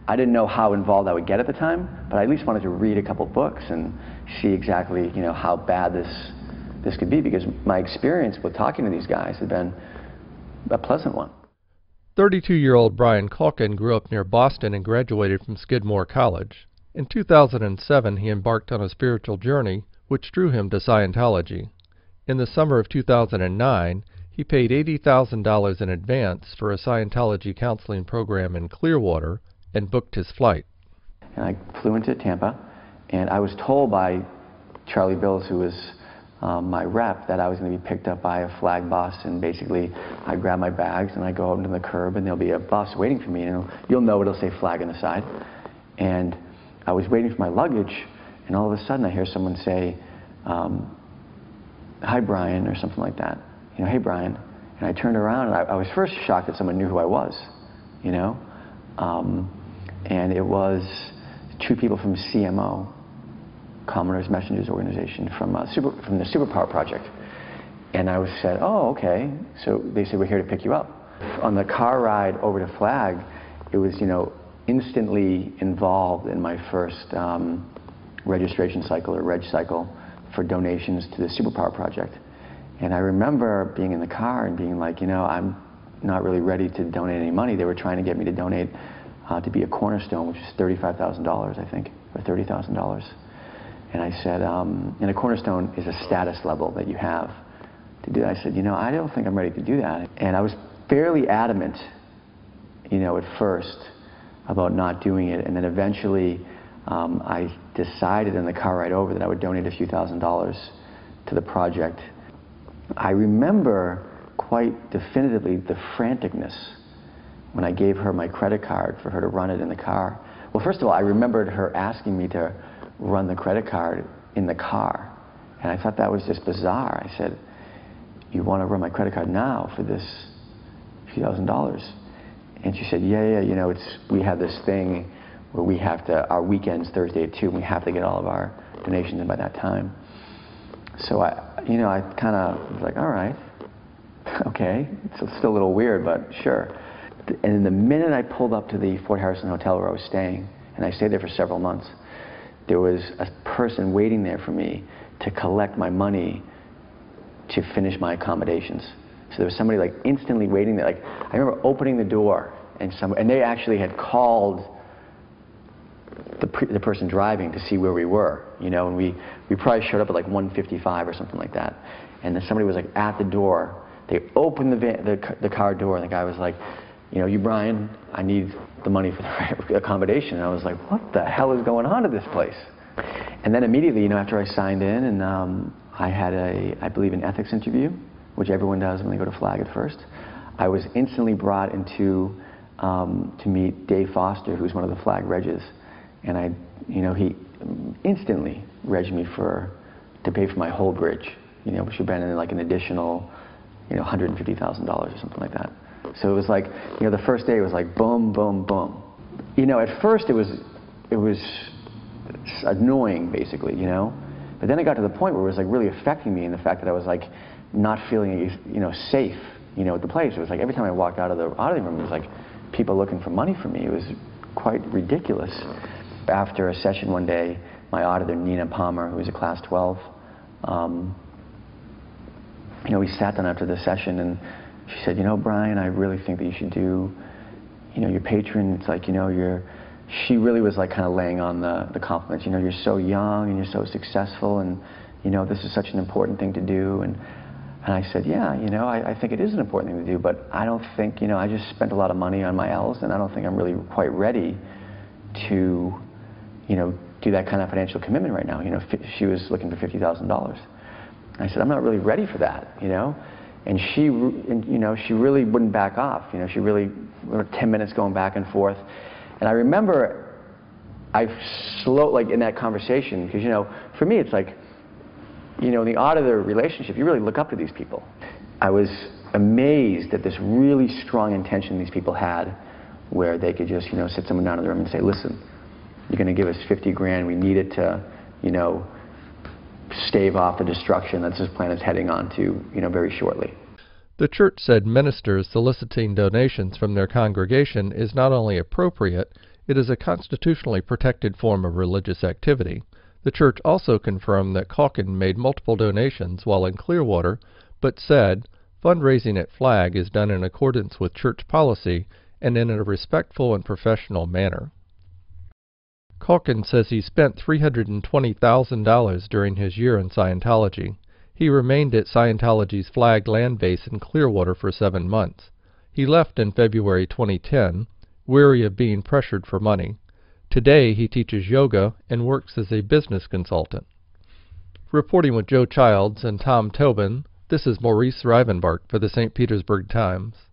I didn't know how involved I would get at the time, but I at least wanted to read a couple books and see exactly, you know, how bad this could be, because my experience with talking to these guys had been a pleasant one. 32-year-old Brian Calkin grew up near Boston and graduated from Skidmore College. In 2007, he embarked on a spiritual journey which drew him to Scientology. In the summer of 2009, he paid $80,000 in advance for a Scientology counseling program in Clearwater and booked his flight. And I flew into Tampa, and I was told by Charlie Bills, who was my rep, that I was going to be picked up by a flag bus, and basically I grab my bags and I go out to the curb, and there'll be a bus waiting for me, and you'll know it'll say flag on the side. And I was waiting for my luggage, and all of a sudden I hear someone say, "Hi, Brian," or something like that. You know, "Hey, Brian." And I turned around, and I was first shocked that someone knew who I was, you know. And it was two people from CMO, Commoners Messengers Organization, from the Superpower Project. And I said, "Oh, okay." So they said, "We're here to pick you up." On the car ride over to Flag, it was, you know, instantly involved in my first registration cycle, or reg cycle, for donations to the Superpower Project. And I remember being in the car and being like, you know, I'm not really ready to donate any money. They were trying to get me to donate to be a cornerstone, which is $35,000, I think, or $30,000. And I said, and a cornerstone is a status level that you have to do that. I said, you know, I don't think I'm ready to do that. And I was fairly adamant, you know, at first about not doing it. And then eventually I decided in the car ride over that I would donate a few $1,000s to the project. I remember quite definitively the franticness when I gave her my credit card for her to run it in the car. Well, first of all, I remembered her asking me to run the credit card in the car. And I thought that was just bizarre. I said, "You want to run my credit card now for this few $1,000s?" And she said, yeah, you know, we have this thing where we have to, our weekend's Thursday at 2, and we have to get all of our donations in by that time. So I kind of was like, all right, okay. It's still a little weird, but sure. And in the minute I pulled up to the Fort Harrison Hotel where I was staying, and I stayed there for several months, there was a person waiting there for me to collect my money to finish my accommodations. So there was somebody like instantly waiting there. Like, I remember opening the door, and they actually had called the person driving to see where we were, you know, and we probably showed up at like 1:55 or something like that. And then somebody was like at the door. They opened the car door, and the guy was like, you know, "You, Brian, I need the money for the accommodation." And I was like, what the hell is going on at this place? And then immediately, you know, after I signed in, and I had I believe, an ethics interview, which everyone does when they go to Flag at first, I was instantly brought into to meet Dave Foster, who's one of the Flag Regs. And he instantly regged me to pay for my whole bridge, you know, which would have been like an additional, you know, $150,000 or something like that. So it was like, you know, the first day was like boom, boom, boom. You know, at first it was annoying, basically, you know. But then it got to the point where it was like really affecting me in the fact that I was like not feeling, you know, safe, you know, at the place. It was like every time I walked out of the auditing room, it was like people looking for money from me. It was quite ridiculous. After a session one day, my auditor, Nina Palmer, who was a class 12, you know, we sat down after the session, and she said, "You know, Brian, I really think that you should do, you know, your patron, it's like, you know, she really was like kind of laying on the compliments. You know, you're so young and you're so successful, and, you know, this is such an important thing to do." And I said, "Yeah, you know, I think it is an important thing to do, but I don't think, you know, I just spent a lot of money on my L's, and I don't think I'm really quite ready to, you know, do that kind of financial commitment right now." You know, she was looking for $50,000. I said, "I'm not really ready for that, you know." And you know, she really wouldn't back off. You know, we were 10 minutes going back and forth. And I remember like in that conversation, because, you know, for me it's like, you know, in the auditor relationship, you really look up to these people. I was amazed at this really strong intention these people had, where they could just, you know, sit someone down in the room and say, "Listen, you're going to give us 50 grand. We need it to, you know, stave off the destruction that this planet is heading on to, you know, very shortly." The church said ministers soliciting donations from their congregation is not only appropriate, It is a constitutionally protected form of religious activity. The church also confirmed that Calkin made multiple donations while in Clearwater, but said, "Fundraising at Flag is done in accordance with church policy and in a respectful and professional manner." Calkin says he spent $320,000 during his year in Scientology. He remained at Scientology's Flag land base in Clearwater for 7 months. He left in February 2010, weary of being pressured for money. Today he teaches yoga and works as a business consultant. Reporting with Joe Childs and Tom Tobin, this is Maurice Rivenbark for the St. Petersburg Times.